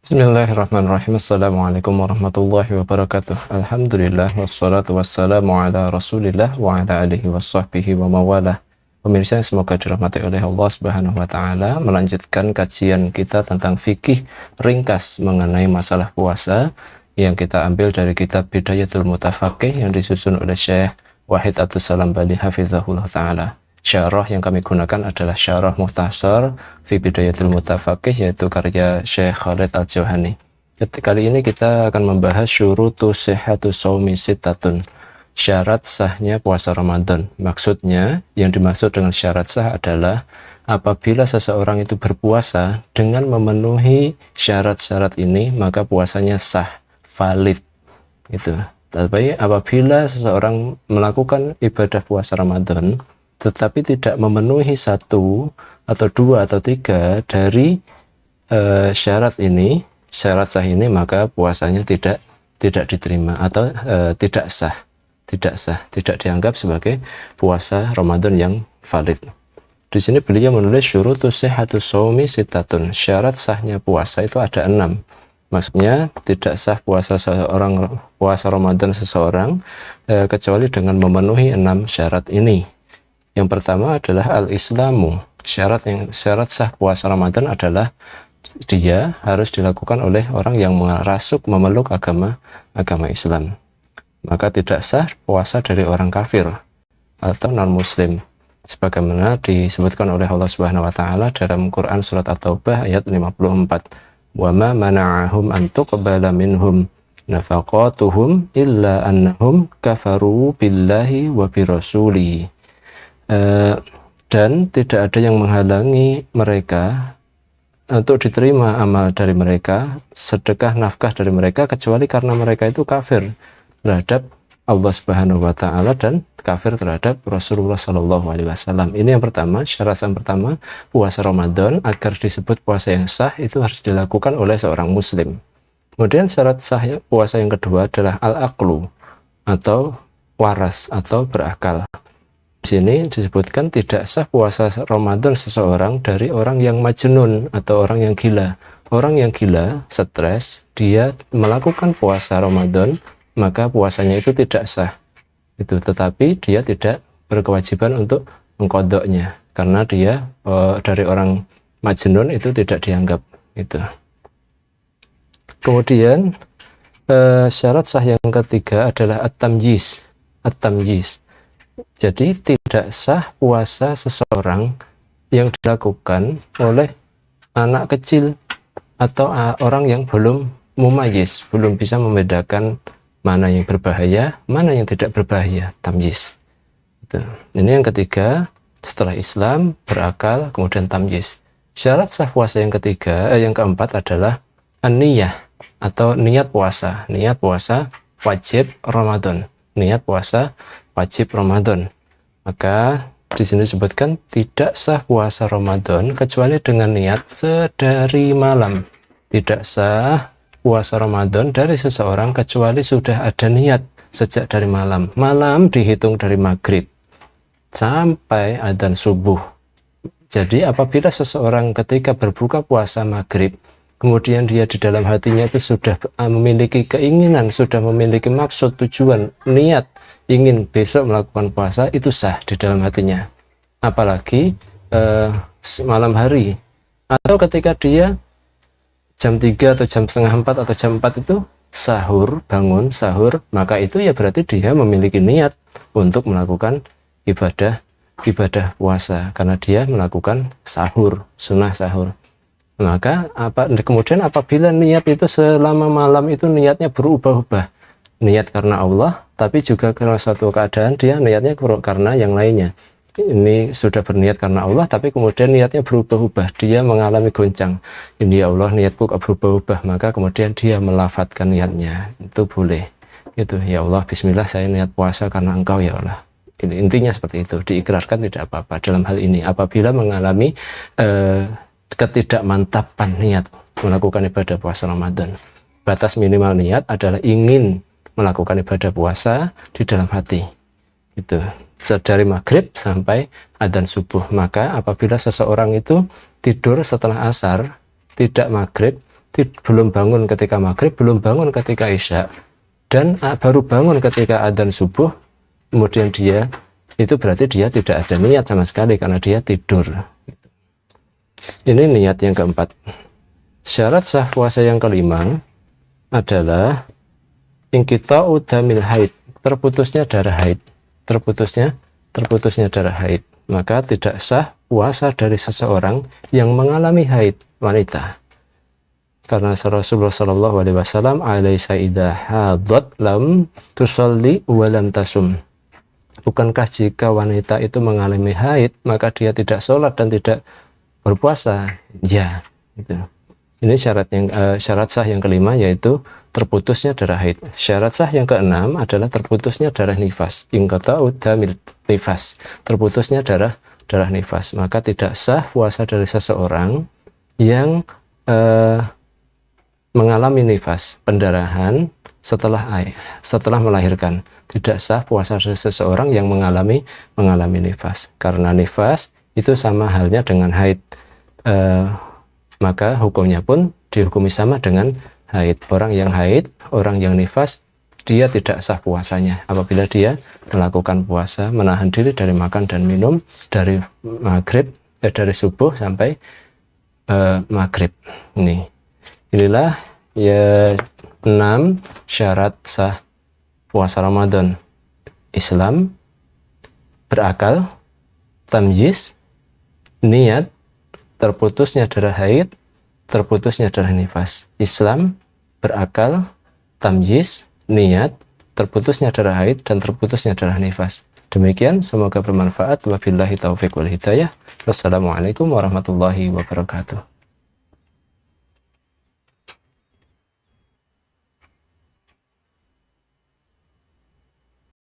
Bismillahirrahmanirrahim. Assalamualaikum warahmatullahi wabarakatuh. Alhamdulillah wassalatu wassalamu ala Rasulillah wa ala alihi washabbihi wa mawalah. Pemirsa yang semoga dirahmati oleh Allah Subhanahu wa taala, melanjutkan kajian kita tentang fikih ringkas mengenai masalah puasa yang kita ambil dari kitab Bidayatul Mutafaqih yang disusun oleh Syekh Wahid Abdus Salam Bali hafizahullah taala. Syarah yang kami gunakan adalah Syarah Mukhtasar fi Bidayatul Mutafaqih, yaitu karya Syekh Khalid Al-Jauhani. Kali ini kita akan membahas syurutu sihhatu shaumi sittatun, syarat sahnya puasa Ramadan. Maksudnya, yang dimaksud dengan syarat sah adalah apabila seseorang itu berpuasa dengan memenuhi syarat-syarat ini, maka puasanya sah, valid. Gitu. Tapi apabila seseorang melakukan ibadah puasa Ramadan tetapi tidak memenuhi satu atau dua atau tiga dari syarat ini, syarat sah ini, maka puasanya tidak diterima atau tidak sah, tidak dianggap sebagai puasa Ramadan yang valid. Di sini beliau menulis syurutu sihhatu shaumi sittatun, syarat sahnya puasa itu ada 6. Maksudnya tidak sah puasa Ramadan seseorang kecuali dengan memenuhi 6 syarat ini. Yang pertama adalah al-islamu. Syarat sah puasa Ramadan adalah dia harus dilakukan oleh orang yang memeluk agama Islam. Maka tidak sah puasa dari orang kafir atau non-muslim, sebagaimana disebutkan oleh Allah Subhanahu wa taala dalam Quran surat At-Taubah ayat 54. Wa ma mana'ahum an tuqbala minhum nafaqatuhum illa annahum kafaru billahi wa birasulihi. Dan tidak ada yang menghalangi mereka untuk diterima amal dari mereka, sedekah nafkah dari mereka, kecuali karena mereka itu kafir terhadap Allah Subhanahu wa taala dan kafir terhadap Rasulullah Shallallahu alaihi wasallam. Ini yang pertama, syarat yang pertama, puasa Ramadan agar disebut puasa yang sah itu harus dilakukan oleh seorang muslim. Kemudian syarat sah puasa yang kedua adalah al-aqlu atau waras atau berakal. Di sini disebutkan tidak sah puasa Ramadan seseorang dari orang yang majnun atau orang yang gila. Orang yang gila, stres, dia melakukan puasa Ramadan, maka puasanya itu tidak sah. Tetapi dia tidak berkewajiban untuk mengqadha'nya karena dia dari orang majnun itu tidak dianggap itu. Kemudian syarat sah yang ketiga adalah at-tamyiz. Jadi tidak sah puasa seseorang yang dilakukan oleh anak kecil atau orang yang belum mumayyiz, belum bisa membedakan mana yang berbahaya, mana yang tidak berbahaya, tamyiz. Ini yang ketiga, setelah Islam, berakal, kemudian tamyiz. Syarat sah puasa yang ketiga, yang keempat adalah an-niyah atau niat puasa. Niat puasa wajib Ramadan. Niat puasa wajib Ramadan. Maka di sini disebutkan tidak sah puasa Ramadan kecuali dengan niat sedari malam. Tidak sah puasa Ramadan dari seseorang kecuali sudah ada niat sejak dari malam. Malam dihitung dari maghrib sampai adzan subuh. Jadi apabila seseorang ketika berbuka puasa maghrib, kemudian dia di dalam hatinya itu sudah memiliki keinginan, sudah memiliki maksud, tujuan, niat, ingin besok melakukan puasa, itu sah di dalam hatinya. Apalagi malam hari, atau ketika dia jam 3 atau jam setengah 4 atau jam 4 itu sahur, bangun sahur, maka itu ya berarti dia memiliki niat untuk melakukan ibadah puasa, karena dia melakukan sahur, sunnah sahur. Maka kemudian apabila niat itu selama malam itu niatnya berubah-ubah, niat karena Allah, tapi juga karena suatu keadaan dia niatnya karena yang lainnya. Ini sudah berniat karena Allah, tapi kemudian niatnya berubah-ubah, dia mengalami goncang. Ini ya Allah, niatku berubah-ubah, maka kemudian dia melafadzkan niatnya, itu boleh. Itu ya Allah, Bismillah, saya niat puasa karena Engkau ya Allah. Intinya seperti itu, diikrarkan tidak apa-apa dalam hal ini. Apabila mengalami ketidakmantapan niat melakukan ibadah puasa Ramadan, batas minimal niat adalah ingin melakukan ibadah puasa di dalam hati, itu dari maghrib sampai adzan subuh. Maka apabila seseorang itu tidur setelah asar, tidak maghrib, belum bangun ketika maghrib, belum bangun ketika isya, dan baru bangun ketika adzan subuh, kemudian dia itu berarti dia tidak ada niat sama sekali karena dia tidur. Ini niat yang keempat. Syarat sah puasa yang kelima adalah inqita'u damil haid, terputusnya darah haid. Terputusnya darah haid. Maka tidak sah puasa dari seseorang yang mengalami haid, wanita. Karena Rasulullah Shallallahu Alaihi Wasallam alaisa idza hadat lam tusalli wa lam tasum. Bukankah jika wanita itu mengalami haid maka dia tidak sholat dan tidak berpuasa? Ya, gitu. Ini syarat sah yang kelima, yaitu terputusnya darah haid. Syarat sah yang keenam adalah terputusnya darah nifas. Inqita'u damil nifas, terputusnya darah nifas. Maka tidak sah puasa dari seseorang yang mengalami nifas, pendarahan setelah melahirkan. Tidak sah puasa dari seseorang yang mengalami nifas, karena nifas itu sama halnya dengan haid. Maka hukumnya pun dihukumi sama dengan haid. Orang yang haid, orang yang nifas, dia tidak sah puasanya apabila dia melakukan puasa, menahan diri dari makan dan minum dari maghrib, dari subuh sampai maghrib. Inilah ya 6 syarat sah puasa Ramadan. Islam, berakal, tamyiz, niat, terputusnya darah haid, terputusnya darah nifas. Islam, berakal, tamyiz, niat, terputusnya darah haid, dan terputusnya darah nifas. Demikian, semoga bermanfaat. Wabillahi taufiq wal hidayah. Wassalamualaikum warahmatullahi wabarakatuh.